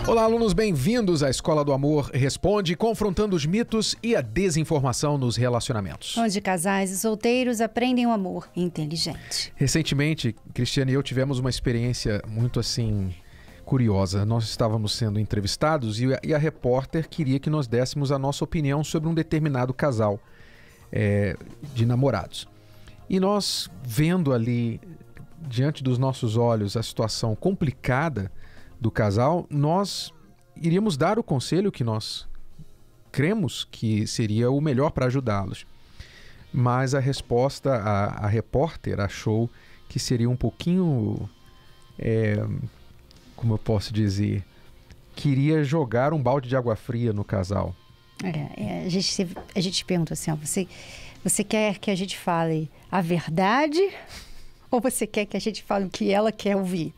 Olá, alunos, bem-vindos à Escola do Amor Responde, confrontando os mitos e a desinformação nos relacionamentos. Onde casais e solteiros aprendem o amor inteligente. Recentemente, Cristiane e eu tivemos uma experiência muito curiosa. Nós estávamos sendo entrevistados e a repórter queria que nós dessemos a nossa opinião sobre um determinado casal de namorados. E nós, vendo ali, diante dos nossos olhos, a situação complicada do casal, nós iríamos dar o conselho que nós cremos que seria o melhor para ajudá-los. Mas a resposta, a repórter achou que seria um pouquinho, como eu posso dizer, queria jogar um balde de água fria no casal. A gente pergunta assim, ó, você quer que a gente fale a verdade ou você quer que a gente fale o que ela quer ouvir?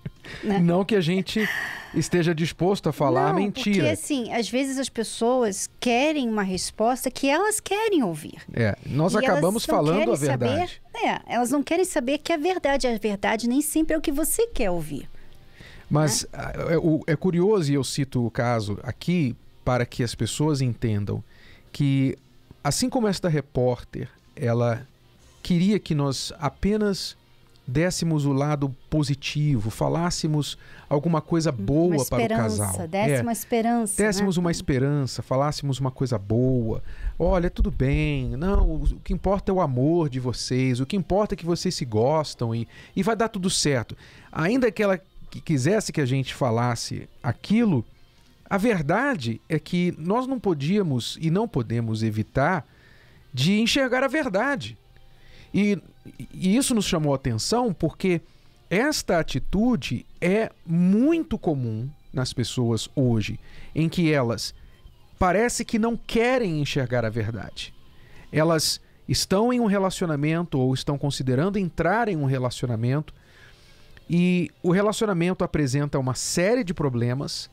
Né? Não que a gente esteja disposto a falar mentira. Porque assim, às vezes as pessoas querem uma resposta que elas querem ouvir. Nós acabamos falando a verdade. Elas não querem saber que a verdade nem sempre é o que você quer ouvir. Mas é curioso, e eu cito o caso aqui para que as pessoas entendam que, assim como esta repórter, ela queria que nós apenas dessemos o lado positivo, falássemos alguma coisa boa para o casal. Uma esperança. Dessemos uma esperança, falássemos uma coisa boa. Olha, tudo bem, não, o que importa é o amor de vocês, o que importa é que vocês se gostam e vai dar tudo certo. Ainda que ela quisesse que a gente falasse aquilo, a verdade é que nós não podíamos e não podemos evitar de enxergar a verdade. E isso nos chamou a atenção porque esta atitude é muito comum nas pessoas hoje, em que elas parece que não querem enxergar a verdade. Elas estão em um relacionamento ou estão considerando entrar em um relacionamento e o relacionamento apresenta uma série de problemas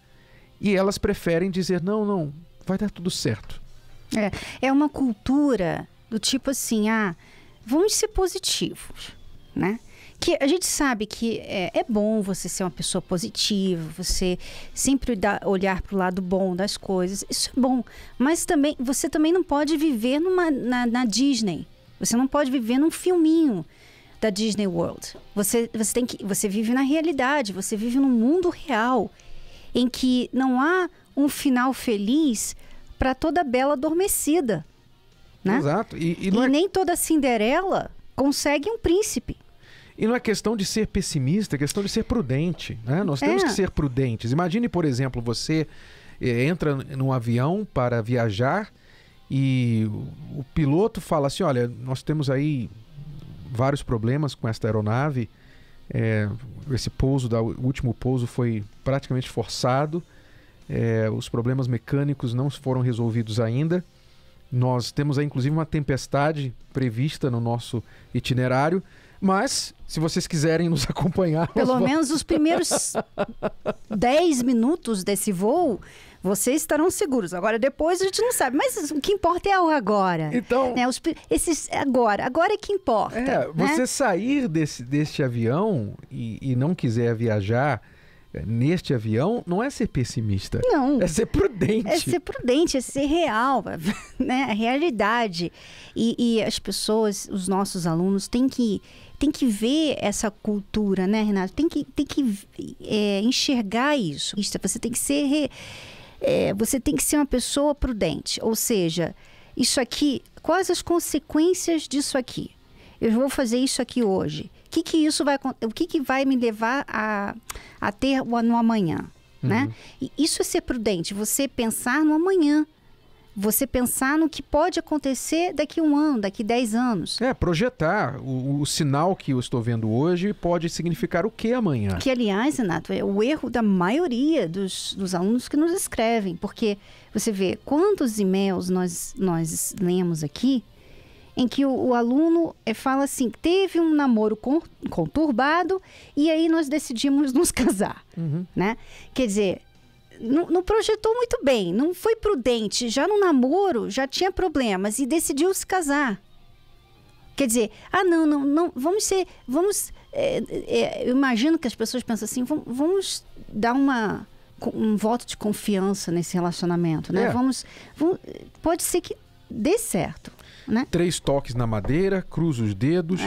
e elas preferem dizer, não, vai dar tudo certo. É uma cultura do tipo assim, vamos ser positivos, né? Que a gente sabe que é bom você ser uma pessoa positiva, você sempre olhar para o lado bom das coisas, isso é bom. Mas você também não pode viver na Disney, você não pode viver num filminho da Disney World. Você vive na realidade, você vive num mundo real, em que não há um final feliz para toda bela adormecida. Né? Exato. E nem toda Cinderela consegue um príncipe. E não é questão de ser pessimista, é questão de ser prudente. Né? Nós temos que ser prudentes. Imagine, por exemplo, você entra num avião para viajar e o piloto fala assim, olha, nós temos aí vários problemas com esta aeronave. Esse pouso, o último pouso foi praticamente forçado. Os problemas mecânicos não foram resolvidos ainda. Nós temos aí, inclusive, uma tempestade prevista no nosso itinerário, mas se vocês quiserem nos acompanhar... Pelo menos os primeiros 10 minutos desse voo, vocês estarão seguros. Agora, depois a gente não sabe, mas o que importa é o agora. Então... Né? Agora é que importa. Você sair deste avião e não quiser viajar neste avião, não é ser pessimista. Não. É ser prudente. É ser prudente, é ser real, né? A realidade. E as pessoas, os nossos alunos, têm que ver essa cultura, né, Renato? Tem que enxergar isso. Você tem que ser uma pessoa prudente. Ou seja, isso aqui, quais as consequências disso aqui? Eu vou fazer isso aqui hoje. O que vai me levar a ter no amanhã, né? E isso é ser prudente, você pensar no amanhã. Você pensar no que pode acontecer daqui 1 ano, daqui 10 anos. Projetar. O sinal que eu estou vendo hoje pode significar o que amanhã? Que, aliás, Renato, é o erro da maioria dos alunos que nos escrevem. Porque você vê quantos e-mails nós lemos aqui em que o aluno fala assim, teve um namoro conturbado e aí nós decidimos nos casar, né? Quer dizer, não projetou muito bem, não foi prudente, já no namoro já tinha problemas e decidiu se casar. Quer dizer, não, eu imagino que as pessoas pensam assim, vamos dar uma um voto de confiança nesse relacionamento, né? Pode ser que dê certo, né? 3 toques na madeira, cruza os dedos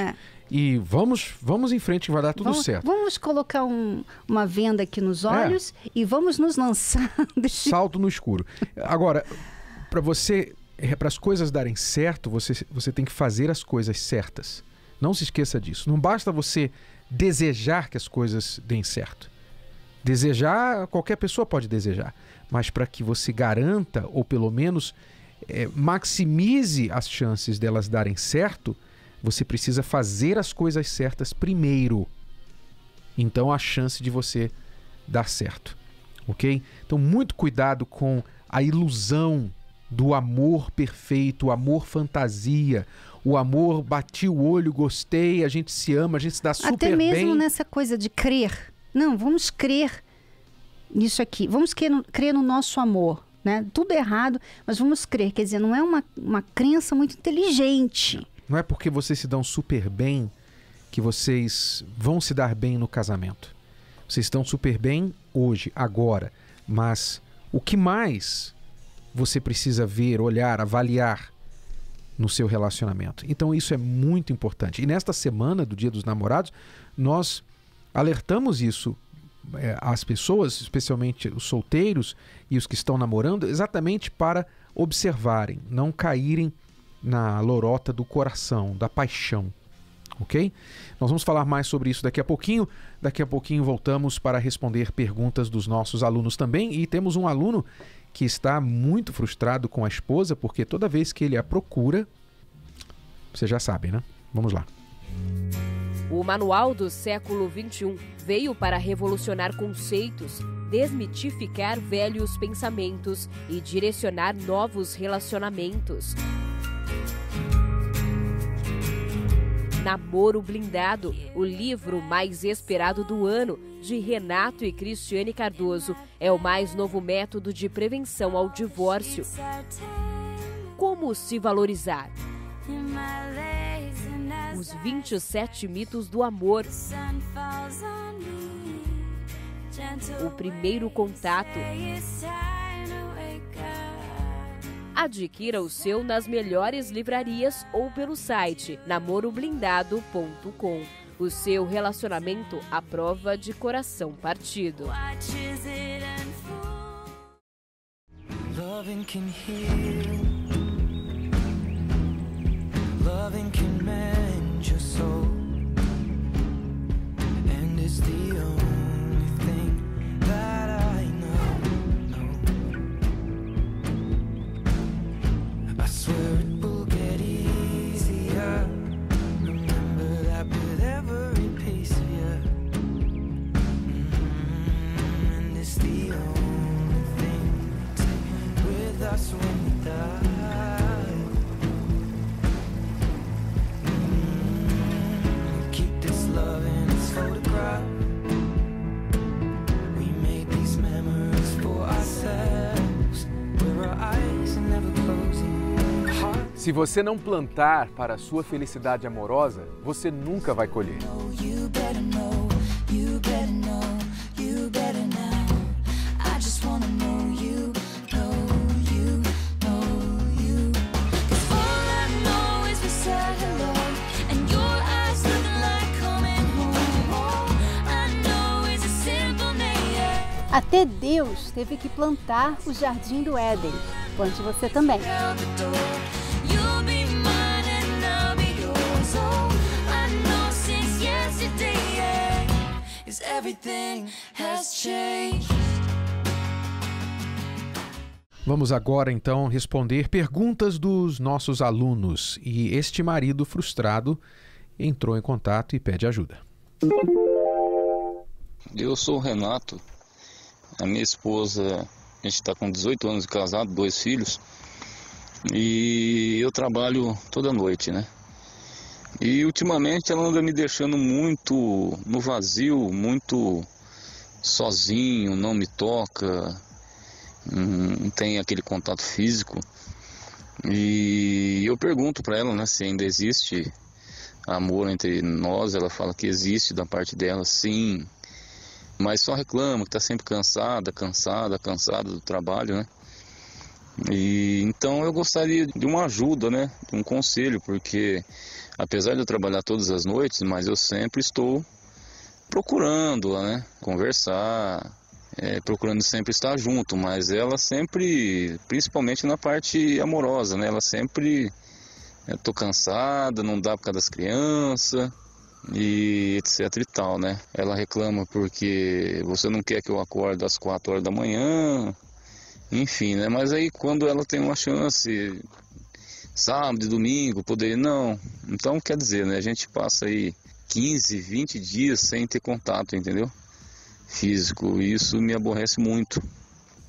e vamos em frente que vai dar tudo certo. Vamos colocar uma venda aqui nos olhos e vamos nos lançar. Salto no escuro. Agora, para as coisas darem certo, você tem que fazer as coisas certas. Não se esqueça disso. Não basta você desejar que as coisas deem certo. Desejar, qualquer pessoa pode desejar. Mas para que você garanta, ou pelo menos maximize as chances delas darem certo, você precisa fazer as coisas certas primeiro. Então a chance de você dar certo. Ok? Então muito cuidado com a ilusão do amor perfeito, o amor fantasia, o amor bati o olho, gostei, a gente se ama, a gente se dá super bem. Até mesmo nessa coisa de crer. Não, vamos crer nisso aqui. Vamos crer no nosso amor, né? Tudo errado, mas vamos crer. Quer dizer, não é uma crença muito inteligente. Não é porque vocês se dão super bem que vocês vão se dar bem no casamento. Vocês estão super bem hoje, agora. Mas o que mais você precisa ver, olhar, avaliar no seu relacionamento? Então isso é muito importante. E nesta semana do Dia dos Namorados, nós alertamos isso às pessoas, especialmente os solteiros e os que estão namorando, exatamente para observarem, não caírem na lorota do coração, da paixão. Ok? Nós vamos falar mais sobre isso daqui a pouquinho. Daqui a pouquinho voltamos para responder perguntas dos nossos alunos também. E temos um aluno que está muito frustrado com a esposa, porque toda vez que ele a procura, você já sabe, né? Vamos lá. O Manual do Século XXI veio para revolucionar conceitos, desmitificar velhos pensamentos e direcionar novos relacionamentos. Namoro Blindado, o livro mais esperado do ano, de Renato e Cristiane Cardoso, é o mais novo método de prevenção ao divórcio. Como se valorizar? Os 27 mitos do amor. O primeiro contato. Adquira o seu nas melhores livrarias ou pelo site namoroblindado.com. O seu relacionamento à prova de coração partido. Loving can heal. Loving can mend your soul. And it's the only thing that I know. I swear it will get easier. Remember that with every piece of you. And it's the only thing to take with us when we die. Keep this love in its photograph. We made these memories for ourselves. Where our eyes are never closing. Se você não plantar para a sua felicidade amorosa, você nunca vai colher. You better know, you better know, you better now. I just wanna know you, know you, know you. 'Cause all I know is we said hello, and your eyes looking like coming home. All I know is a simple name. Até Deus teve que plantar o jardim do Éden. Plante você também. Out the door. You'll be mine and I'll be yours. Oh, I know since yesterday, yeah, 'cause everything has changed. Vamos agora então responder perguntas dos nossos alunos. E este marido frustrado entrou em contato e pede ajuda. Eu sou o Renato, a minha esposa, a gente está com 18 anos de casado, 2 filhos, e eu trabalho toda noite, né? E ultimamente ela anda me deixando muito no vazio, muito sozinho, não me toca, não tem aquele contato físico. E eu pergunto para ela, né, se ainda existe amor entre nós. Ela fala que existe da parte dela, sim. mas só reclama que está sempre cansada do trabalho, né? E então eu gostaria de uma ajuda, né? De um conselho, porque apesar de eu trabalhar todas as noites, mas eu sempre estou procurando, né? Conversar, procurando sempre estar junto, mas ela sempre, principalmente na parte amorosa, né? Ela sempre, tô cansada, não dá por causa das crianças e etc e tal, né? Ela reclama porque você não quer que eu acorde às 4 horas da manhã, enfim, né? Mas aí quando ela tem uma chance, sábado e domingo, poder não. Então quer dizer, né? A gente passa aí 15, 20 dias sem ter contato, entendeu? Físico, e isso me aborrece muito.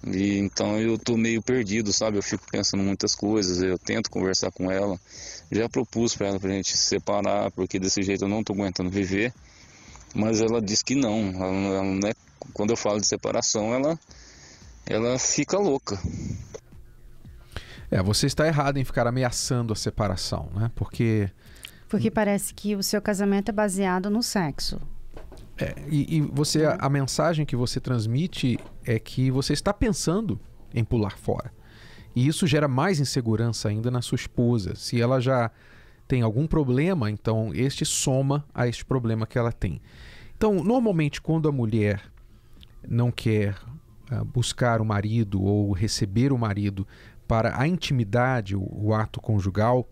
E então eu tô meio perdido, sabe? Eu fico pensando muitas coisas, eu tento conversar com ela. Já propus pra ela pra gente se separar, porque desse jeito eu não tô aguentando viver. Mas ela diz que não. Ela não é... Quando eu falo de separação, ela fica louca. Você está errado em ficar ameaçando a separação, né? Porque parece que o seu casamento é baseado no sexo. E você, a mensagem que você transmite é que você está pensando em pular fora. E isso gera mais insegurança ainda na sua esposa. Se ela já tem algum problema, então este soma a este problema que ela tem. Então, normalmente, quando a mulher não quer buscar o marido ou receber o marido para a intimidade, o ato conjugal,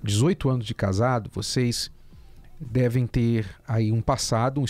18 anos de casado, vocês devem ter aí um passado, um